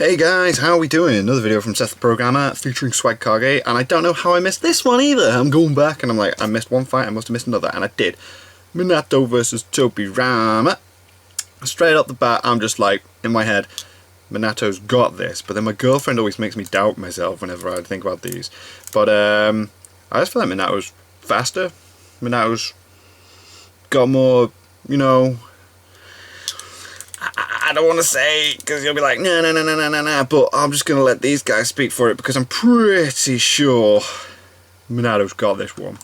Hey guys, how are we doing? Another video from Seth the Programmer featuring Swag Kage, and I don't know how I missed this one either. I'm going back and I'm like, I missed one fight, I must have missed another, and I did. Minato versus Tobirama. Straight up the bat, I'm just like, in my head, Minato's got this, but then my girlfriend always makes me doubt myself whenever I think about these. But I just feel like Minato's faster. Minato's got more, I don't want to say, because you'll be like, nah, but I'm just going to let these guys speak for it, because I'm pretty sure Minato's got this one.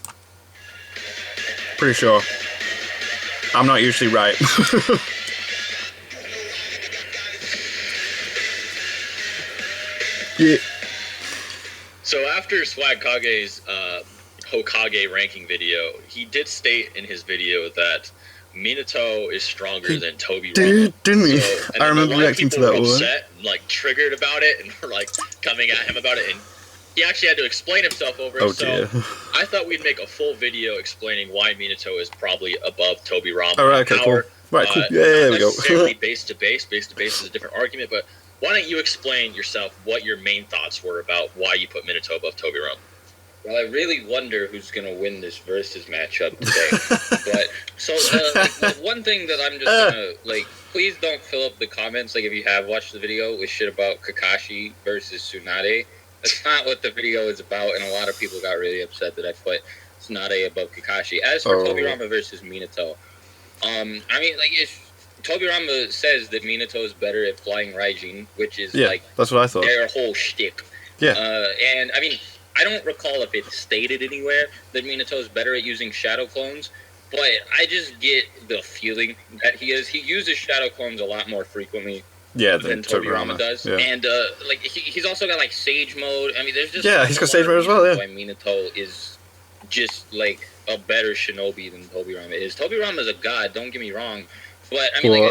Pretty sure. I'm not usually right. Yeah. So after Swag Kage's Hokage ranking video, he did state in his video that Minato is stronger than Tobirama. Didn't he? So, I remember reacting to that one. Upset, like triggered about it, and were like coming at him about it, and he actually had to explain himself over it. Oh, so dear. I thought we'd make a full video explaining why Minato is probably above Tobirama. All right, okay, cool. Right, cool. Yeah, there we go. Not necessarily base to base. Base to base is a different argument, but why don't you explain yourself what your main thoughts were about why you put Minato above Tobirama? Well, I really wonder who's going to win this versus matchup today. But so one thing that I'm just going to please don't fill up the comments if you have watched the video with shit about Kakashi versus Tsunade. That's not what the video is about, and a lot of people got really upset that I put Tsunade above Kakashi. As for Tobirama versus Minato, if Tobirama says that Minato is better at flying Raijin, which is that's what I thought. Their whole shtick. Yeah. And I mean, I don't recall if it's stated anywhere that Minato is better at using shadow clones, but I just get the feeling that he is. He uses shadow clones a lot more frequently than Tobirama does. Yeah. And he's also got Sage mode. I mean, there's just he's got Sage mode as well. Yeah. Why Minato is just a better shinobi than Tobirama is. Tobirama is a god. Don't get me wrong. But, I mean,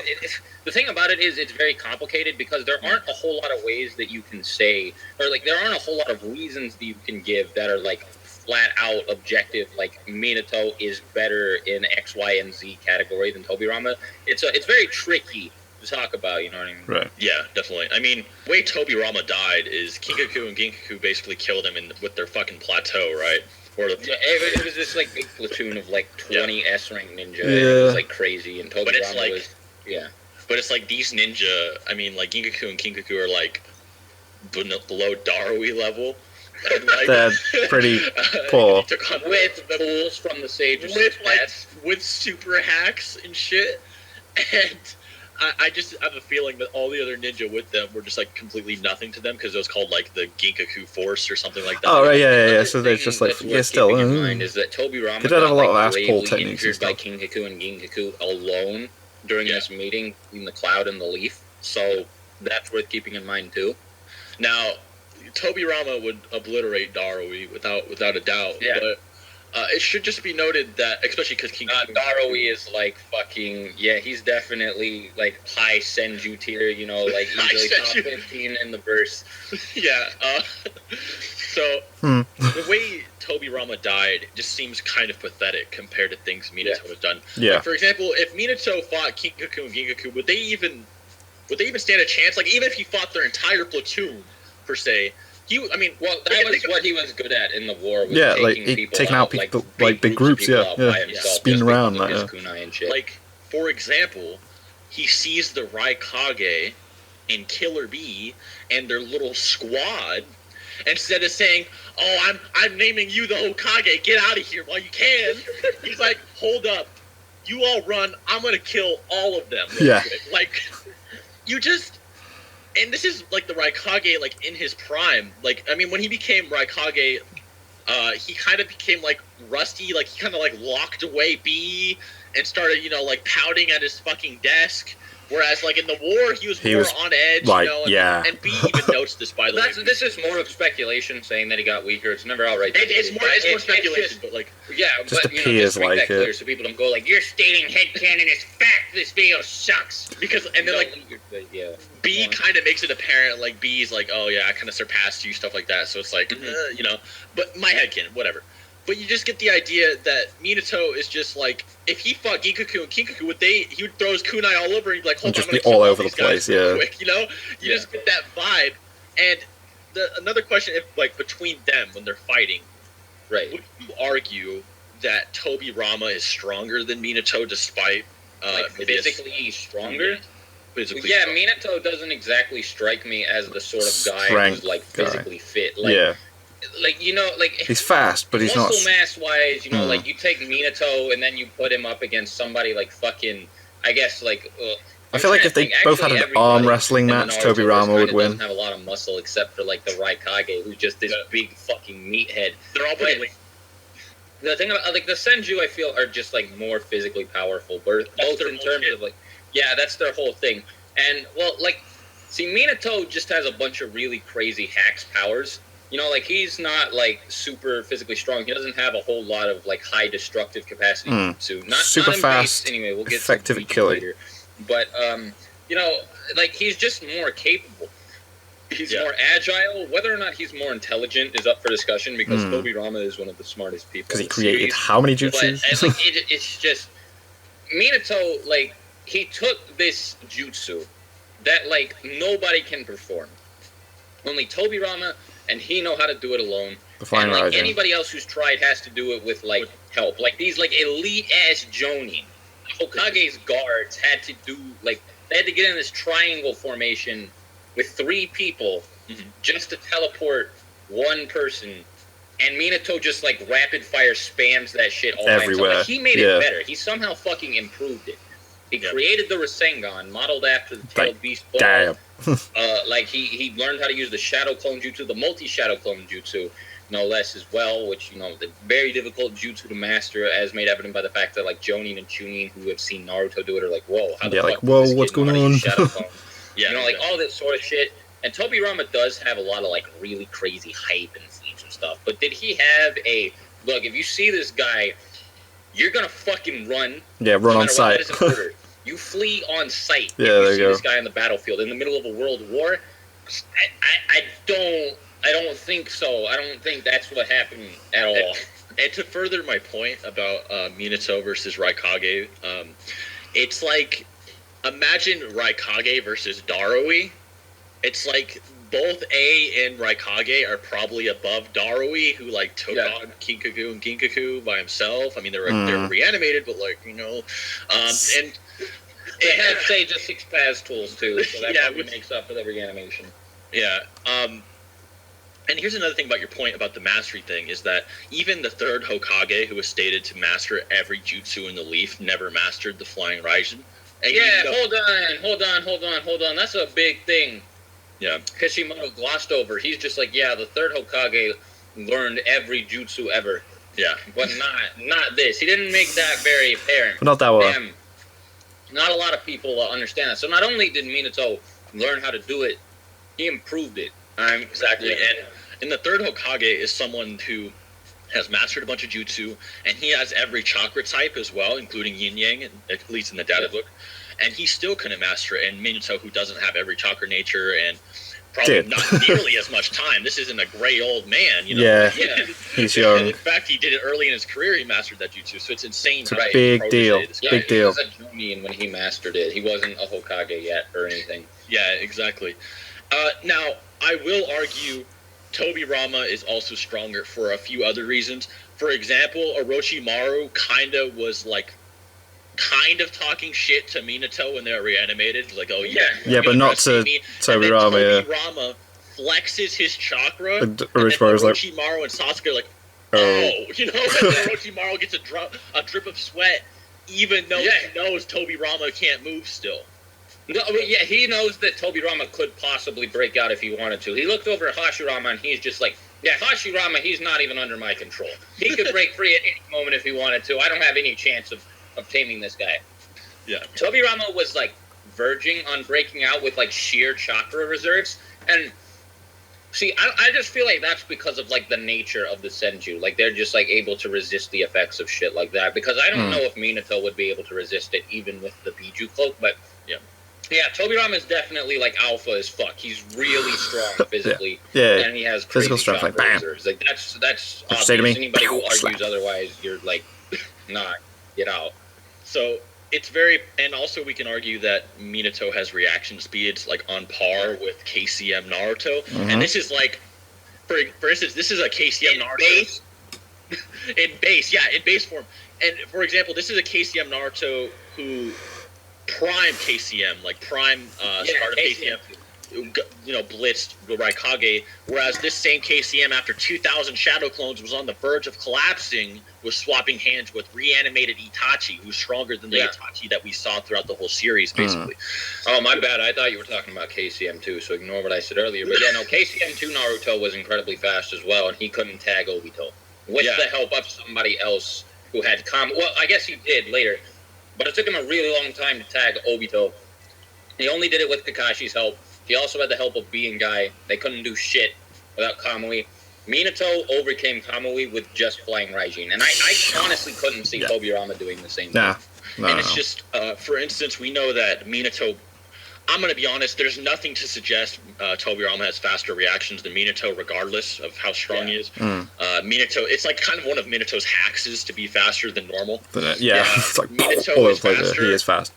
the thing about it is it's very complicated because there aren't a whole lot of ways that you can say, or, there aren't a whole lot of reasons that you can give that are, flat-out objective, Minato is better in X, Y, and Z category than Tobirama. It's very tricky to talk about, you know what I mean? Right. Yeah, definitely. I mean, the way Tobirama died is Kinkaku and Ginkaku basically killed him with their fucking plateau, right? It was this big platoon of 20 S-rank ninja. Yeah. It was crazy, and Tobirama was But it's these ninja. I mean, Ginkaku and Kinkaku are below Darui level. And, they're pretty poor. Took on with the tools from the sages with super hacks and shit. And I just have a feeling that all the other ninja with them were just completely nothing to them because it was called the Ginkaku Force or something like that. Oh right, yeah. So they're just still. In mind is that Tobirama they don't have a lot of ass pull gravely techniques injured by Kinkaku and Ginkaku alone during this meeting in the cloud and the leaf. So that's worth keeping in mind too. Now, Tobirama would obliterate Darui without a doubt. Yeah. But it should just be noted that, especially because Darui is he's definitely high Senju tier, easily top 15 in the verse. Yeah. So the way Tobirama died just seems kind of pathetic compared to things Minato has done. Yeah. For example, if Minato fought Kinkaku and Ginkaku, would they even stand a chance? Even if he fought their entire platoon, per se. That was what he was good at in the war. Was taking out people, big groups, spinning around kunai and shit. For example, he sees the Raikage and Killer Bee and their little squad. Instead of saying, "Oh, I'm naming you the Hokage. Get out of here while you can," he's like, "Hold up, you all run. I'm gonna kill all of them." Yeah. You just. And this is the Raikage in his prime. When he became Raikage, he kind of became rusty. He kind of locked away B and started pouting at his fucking desk. Whereas in the war he was more on edge. And B even notes this, by the way. This is more of speculation saying that he got weaker. It's never outright. It's more speculation, but just appears make that clear so people don't go you're stating headcanon is fact. This video sucks because B kind of makes it apparent B's oh yeah, I kind of surpassed you, stuff like that. So it's but my headcanon, whatever. But you just get the idea that Minato is just like, if he fought Ginkaku and Kinkaku, he would throw his kunai all over and he'd be like, hold on, just I'm gonna be all kill over these the guys place, real yeah. quick, you know? You just get that vibe. And another question, if like between them when they're fighting, Right. would you argue that Tobirama is stronger than Minato despite maybe physically stronger? Physically yeah, strong. Minato doesn't exactly strike me as the sort of guy Strength who's like guy. physically fit. Like, Yeah. like you know, like He's fast, but he's not. muscle mass wise, you know, Hmm. like you take Minato and then you put him up against somebody like fucking, I guess like. I feel like if they both had an arm wrestling match, Tobirama would win. Doesn't have a lot of muscle except for like the Raikage, who's just this big fucking meathead. They're all pretty lean. The thing about like the Senju, I feel, are just like more physically powerful, both in terms of like, yeah, that's their whole thing. And well, like, see, Minato just has a bunch of really crazy hacks powers. You know, like he's not like super physically strong. He doesn't have a whole lot of like high destructive capacity. Not super not in fast, base, anyway. We'll get effective to at killing. later. But you know, like he's just more capable. He's more agile. Whether or not he's more intelligent is up for discussion because Tobirama is one of the smartest people. Because he in the created series. how many But jutsus? and, like, it's just Minato. Like he took this jutsu that like nobody can perform. Only Tobirama and he know how to do it alone. The Flying and like Rising. anybody else who's tried has to do it with like help. Like these like elite ass Jonin. Hokage's guards had to do like they had to get in this triangle formation with 3 people just to teleport one person, and Minato just like rapid fire spams that shit all Everywhere. Like, he made it better. He somehow fucking improved it. He created the Rasengan, modeled after the Tailed Beast Ball. Damn. Like he learned how to use the Shadow Clone Jutsu, the multi-Shadow Clone Jutsu, no less as well, which, you know, the very difficult jutsu to master, as made evident by the fact that like Jonin and Chunin, who have seen Naruto do it, are like, whoa, how the fuck like, does whoa, this what's kid know how going to use on? Shadow Clone? You know, like all this sort of shit. And Tobirama does have a lot of like really crazy hype and feats and stuff. But did he have a look? If you see this guy, you're gonna fucking run. Yeah, run on sight. You flee on sight. Yeah, if there you you see go. this guy in the battlefield in the middle of a world war. I don't think so. I don't think that's what happened at all. And to further my point about Minato versus Raikage, it's like, imagine Raikage versus Darui. It's like both A and Raikage are probably above Darui, who like took on Kinkaku and Ginkaku by himself. I mean, they're reanimated, but like, you know, and they had Sage 6 Pass tools too, so that probably makes up for the reanimation. Yeah. And here's another thing about your point about the mastery thing, is that even the third Hokage, who was stated to master every jutsu in the leaf, never mastered the Flying Raijin. And hold on. That's a big thing. Yeah. Kishimoto glossed over. He's just like, yeah, the third Hokage learned every jutsu ever. Yeah. But not this. He didn't make that very apparent. But not that well. Not a lot of people understand that. So not only did Minato learn how to do it, he improved it. Exactly. Yeah. And the third Hokage is someone who has mastered a bunch of jutsu, and he has every chakra type as well, including yin yang, at least in the data book. And he still couldn't master it. And Minato, who doesn't have every chakra nature and probably not nearly as much time. This isn't a gray old man, you know. Yeah, he's young. In fact, he did it early in his career. He mastered that jutsu, so it's insane. It's a big deal. Big deal. He was a Jonin when he mastered it. He wasn't a Hokage yet or anything. Yeah, exactly. Now, I will argue Tobirama is also stronger for a few other reasons. For example, Orochimaru kind of talking shit to Minato when they're reanimated. Like, oh yeah. Yeah, but not to Tobirama, Tobirama flexes his chakra, and Orochimaru's like, Orochimaru and Sasuke are like, oh, you know, and Orochimaru gets a drip of sweat, even though he knows Tobirama can't move still. No, yeah, he knows that Tobirama could possibly break out if he wanted to. He looked over at Hashirama and he's just like, yeah, Hashirama, he's not even under my control. He could break free at any moment if he wanted to. I don't have any chance of taming this guy. Yeah. Tobirama was like verging on breaking out with like sheer chakra reserves. And see, I just feel like that's because of like the nature of the Senju. Like they're just like able to resist the effects of shit like that. Because I don't know if Minato would be able to resist it even with the Biju cloak, but Yeah, Tobirama is definitely like alpha as fuck. He's really strong physically. Yeah. And he has Physical crazy strength, like, chakra bam. reserves. Like that's obvious. Say to me, Anybody who argues slap. otherwise, you're like, nah, get out. So it's very, and also we can argue that Minato has reaction speeds like on par with KCM Naruto, and this is like, for instance, this is a KCM Naruto Base? in base form. And for example, this is a KCM Naruto who prime KCM, like prime start of KCM, blitzed the Raikage, whereas this same KCM, after 2,000 Shadow Clones, was on the verge of collapsing, was swapping hands with reanimated Itachi, who's stronger than the Itachi that we saw throughout the whole series, basically. Oh, my bad. I thought you were talking about KCM 2, so ignore what I said earlier. But yeah, no, KCM 2 Naruto was incredibly fast as well, and he couldn't tag Obito. With the help of somebody else who had well, I guess he did later, but it took him a really long time to tag Obito. He only did it with Kakashi's help. He also had the help of Being Guy. They couldn't do shit without Kamui. Minato overcame Kamui with just flying Raijin. And I honestly couldn't see Tobirama doing the same thing. And it's just, for instance, we know that Minato, I'm going to be honest, there's nothing to suggest Tobirama has faster reactions than Minato, regardless of how strong he is. Minato, it's like kind of one of Minato's hacks is to be faster than normal. It's like Minato is faster. He is fast.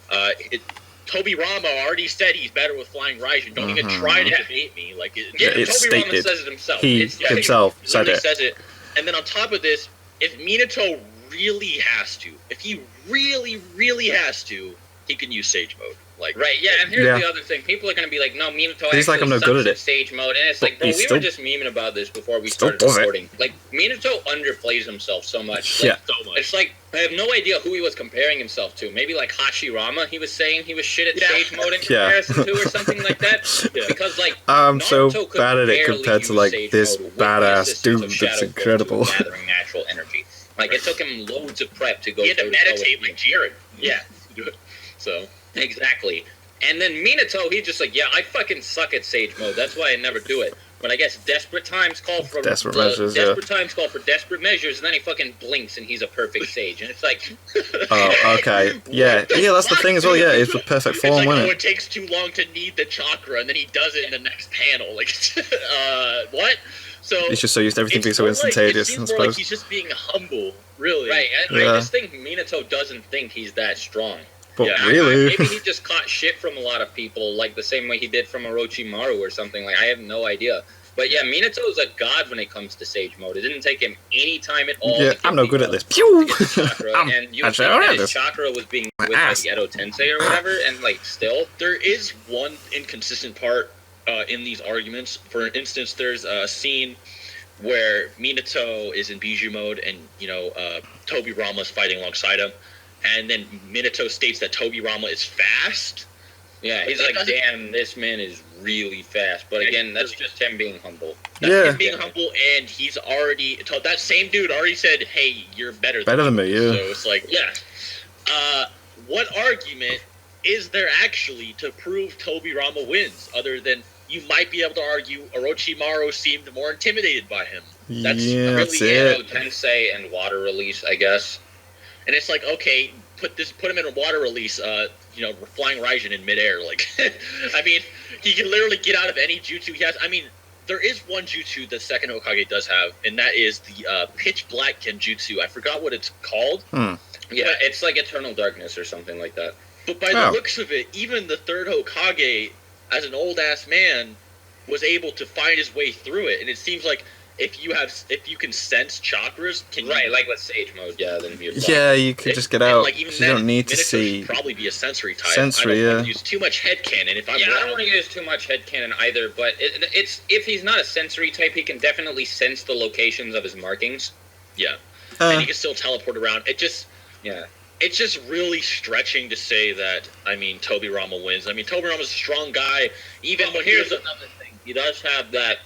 Tobirama already said he's better with flying Raijin. Don't even try to debate me. Like, it's Tobirama stated. says it himself. He himself said it. Says it. And then on top of this, if Minato really has to, if he really, really has to, he can use Sage Mode. Like, right, and here's the other thing. People are going to be like, no, Minato he's like, I'm no good at it. Sage Mode. And it's like, bro, we were just memeing about this before we started recording. Like, Minato underplays himself so much. Like, so much. It's like, I have no idea who he was comparing himself to. Maybe like Hashirama, he was saying he was shit at Sage Mode in comparison to or something like that. Because, like, I'm so Naruto could bad at it barely compared to, use like, Sage this Mode with badass the dude assistance of that's Shadow incredible. Clones gathering natural energy. Like, it took him loads of prep to go he had to meditate like Jiren. Yeah. So. Exactly. And then Minato, he's just like, yeah, I fucking suck at Sage Mode. That's why I never do it. But I guess desperate times call for desperate desperate measures, and then he fucking blinks and he's a perfect Sage. And it's like, oh, okay, yeah, that's the thing as well. Yeah, it's the perfect form, it's like, wasn't it takes too long to need the chakra, and then he does it in the next panel. Like, what? So he's just so used to everything being so instantaneous. It seems more like he's just being humble, really. Right. I just think Minato doesn't think he's that strong. But really? Maybe he just caught shit from a lot of people, like the same way he did from Orochimaru or something. Like, I have no idea. But yeah, Minato is a god when it comes to Sage Mode. It didn't take him any time at all. Yeah, I'm no good at this. Pew! And you would think that his chakra was being with like Edo Tensei or whatever, and like still. There is one inconsistent part in these arguments. For instance, there's a scene where Minato is in Bijou mode and, Tobirama's fighting alongside him. And then Minato states that Tobirama is fast. Yeah, he's like, damn, this man is really fast. But again, that's just him being humble. That's him being humble, and he's already... That same dude already said, hey, you're better than me, yeah. So it's like, what argument is there actually to prove Tobirama wins, other than you might be able to argue Orochimaru seemed more intimidated by him? That's it. Tensei and water release, I guess. And it's like, okay, put him in a water release, flying Raijin in midair. Like, I mean, he can literally get out of any jutsu he has. I mean, there is one jutsu the second Hokage does have, and that is the pitch black genjutsu. I forgot what it's called. Yeah, it's like Eternal Darkness or something like that. But by the looks of it, even the third Hokage, as an old-ass man, was able to find his way through it. And it seems like if you can sense chakras, like with Sage Mode, then you're fine. Yeah, you could just get out. Like, even you don't need to see. Should probably be a sensory type. I don't want to use too much headcanon. I don't want to use too much headcanon either. But it's if he's not a sensory type, he can definitely sense the locations of his markings. Yeah, and he can still teleport around. It's just really stretching to say that. I mean, Tobirama wins. I mean, Tobirama's a strong guy. Here's another thing. He does have that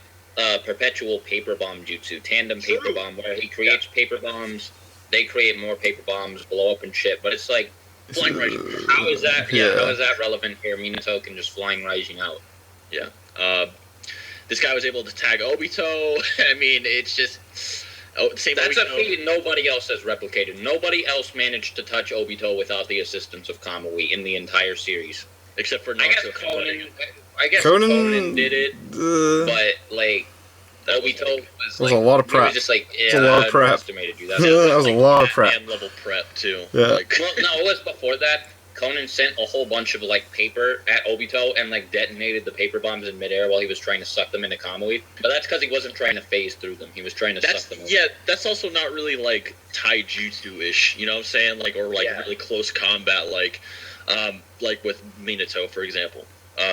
perpetual paper bomb jutsu, tandem paper bomb, where he creates paper bombs, they create more paper bombs, blow up and shit. But it's like, flying Raijin. How is that? How is that relevant here? Minato can just flying Raijin out. Yeah. This guy was able to tag Obito. I mean, it's just. That's a feat nobody else has replicated. Nobody else managed to touch Obito without the assistance of Kamui in the entire series. except for I guess Naruto. Conan did it, but like Obito was a lot of prep. It was just like It was a lot of prep. underestimated you. That was a lot of prep. And level prep too. Yeah. Like, well, no, it was before that. Conan sent a whole bunch of like paper at Obito and like detonated the paper bombs in midair while he was trying to suck them into Kamui. But that's because he wasn't trying to phase through them. He was trying to suck them. Yeah, that's also not really like taijutsu-ish. You know what I'm saying? Like, or like really close combat, like with Minato, for example.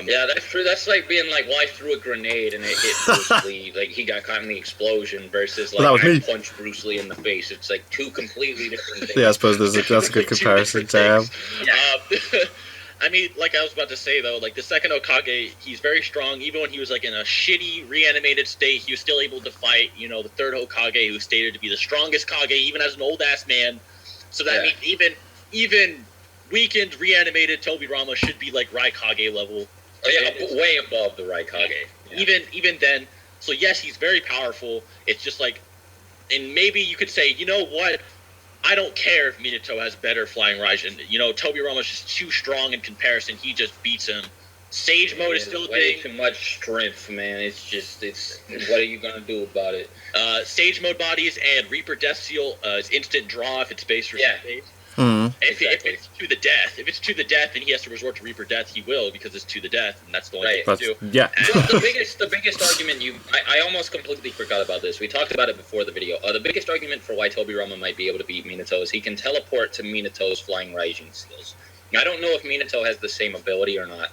Yeah, that's true. That's like being like, well, I threw a grenade and it hit Bruce Lee. Like, he got caught in the explosion versus like, I punched Bruce Lee in the face. It's like two completely different things. Yeah, I suppose that's a good comparison to have. I mean, like I was about to say, though, like the second Hokage, he's very strong. Even when he was like in a shitty, reanimated state, he was still able to fight, you know, the third Hokage, who's stated to be the strongest Kage, even as an old-ass man. So that means even weakened, reanimated Tobirama should be like Raikage level. Way above the Raikage. Yeah. Even then, so yes, he's very powerful. It's just like, and maybe you could say, you know what? I don't care if Minato has better flying Raijin. You know, Tobirama's just too strong in comparison. He just beats him. Sage mode is still a way thing. Too much strength, man. It's what are you gonna do about it? Sage mode bodies and Reaper Death Seal is instant draw if it's base or base. If it's to the death, and he has to resort to Reaper Death, he will, because it's to the death, and that's the only thing to do. Yeah. Well, the biggest argument I almost completely forgot about this. We talked about it before the video. The biggest argument for why Tobirama might be able to beat Minato is he can teleport to Minato's flying Raijin skills. I don't know if Minato has the same ability or not,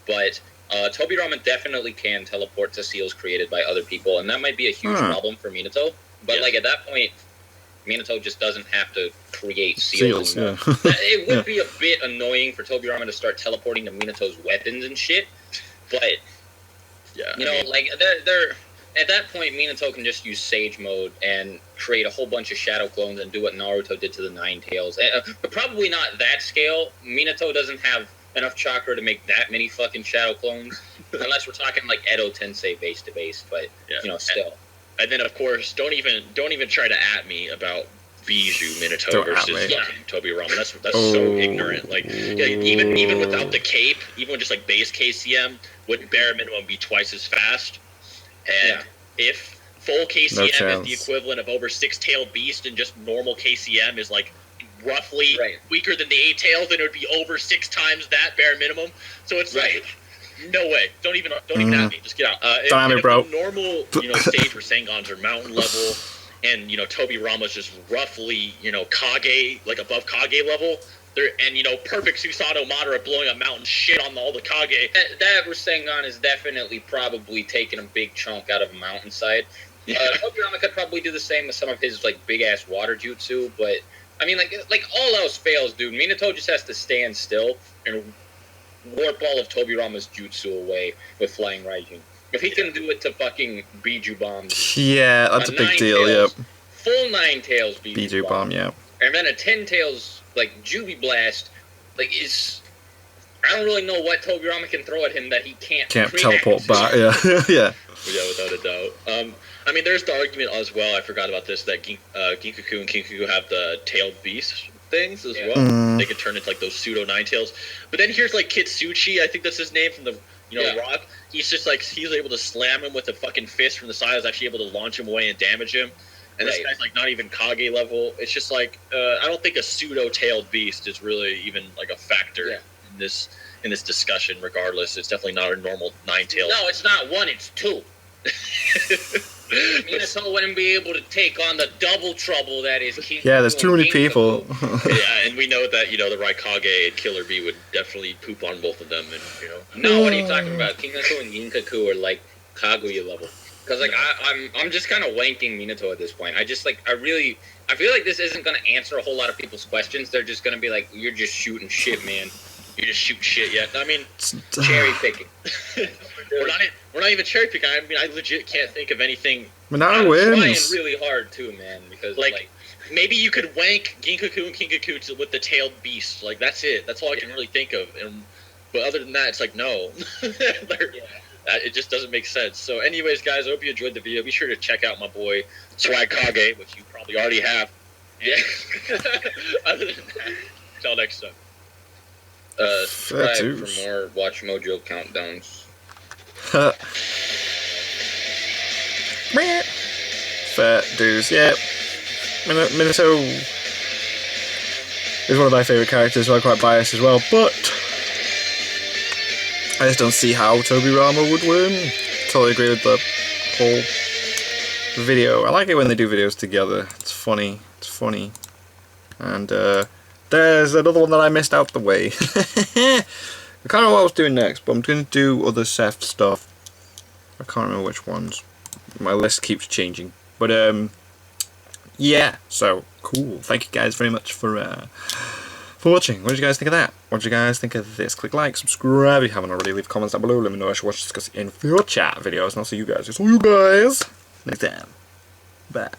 but Tobirama definitely can teleport to seals created by other people, and that might be a huge problem for Minato. But like at that point, Minato just doesn't have to create seals. It would be a bit annoying for Tobirama to start teleporting to Minato's weapons and shit, but you know, like they're at that point, Minato can just use Sage mode and create a whole bunch of shadow clones and do what Naruto did to the Nine Tails. But probably not that scale. Minato doesn't have enough chakra to make that many fucking shadow clones, unless we're talking like Edo Tensei base to base. But you know, still. And then, of course, don't even try to at me about Bijou Minato versus Tobirama. That's so ignorant. Like, even without the cape, even with just like base KCM, would bare minimum be twice as fast. And if full KCM is the equivalent of over 6-tailed beast, and just normal KCM is like roughly weaker than the 8 tails, then it would be over 6 times that bare minimum. So it's like, no way. Don't even at me. Just get out. Don't at me, bro. Normal, stage where Sangons are mountain level, and Tobirama's just roughly, Kage, like above Kage level. And perfect Susanoo Madara blowing up mountain shit on all the Kage. That Rasengan is definitely probably taking a big chunk out of a mountainside. Tobirama could probably do the same with some of his like big ass water jutsu, but I mean like all else fails, dude. Minato just has to stand still and warp all of Tobirama's jutsu away with flying Raijin. If he can do it to fucking Bijou bombs. Yeah, that's a big deal, yep. Full 9 tails Bijou bomb, yeah. And then a 10 tails like Jubi blast, like is I don't really know what Tobirama can throw at him that he can't teleport back, yeah. Yeah, without a doubt. I mean, there's the argument as well, I forgot about this, that Ginkaku and Kinkaku have the tailed beast things as well. They can turn into like those pseudo 9 tails. But then here's like Kitsuchi, I think that's his name, from the Rock. He's just like, he's able to slam him with a fucking fist from the side. Is actually able to launch him away and damage him. And this guy's like not even Kage level. It's just like I don't think a pseudo tailed beast is really even like a factor in this discussion. Regardless, it's definitely not a normal 9 tailed. No, it's not 1. It's 2. Minato wouldn't be able to take on the double trouble that is King. Yeah, there's too many people. And we know that the Raikage and Killer Bee would definitely poop on both of them, and No, what are you talking about? Kinkaku and Ginkaku are like Kaguya level. Because like I'm just kind of wanking Minato at this point. I feel like this isn't gonna answer a whole lot of people's questions. They're just gonna be like, "You're just shooting shit, man. You're just shooting shit." Yeah, I mean, cherry picking. We're not even cherry picking. I mean, I legit can't think of anything. Minato wins. Trying really hard too, man. Because like maybe you could wank Ginkaku and Kinkaku with the tailed beast. Like that's it. That's all I can really think of. But other than that, it's like no. It just doesn't make sense. So anyways, guys, I hope you enjoyed the video. Be sure to check out my boy Swag Kage, which you probably already have. Yeah. Other than that, until next time. Subscribe Tattoos. for more Watch Mojo countdowns. Fair dues, yeah. Minato is one of my favourite characters, so I'm quite biased as well, but I just don't see how Tobirama would win. Totally agree with the whole video. I like it when they do videos together. It's funny. It's funny. And there's another one that I missed out the way. I can't remember what I was doing next, but I'm going to do other Seth stuff. I can't remember which ones. My list keeps changing. But yeah, so cool. Thank you guys very much for watching. What did you guys think of that? What did you guys think of this? Click like, subscribe if you haven't already. Leave comments down below. Let me know what you should watch, discuss in future videos. And I'll see you guys. Next time. Bye.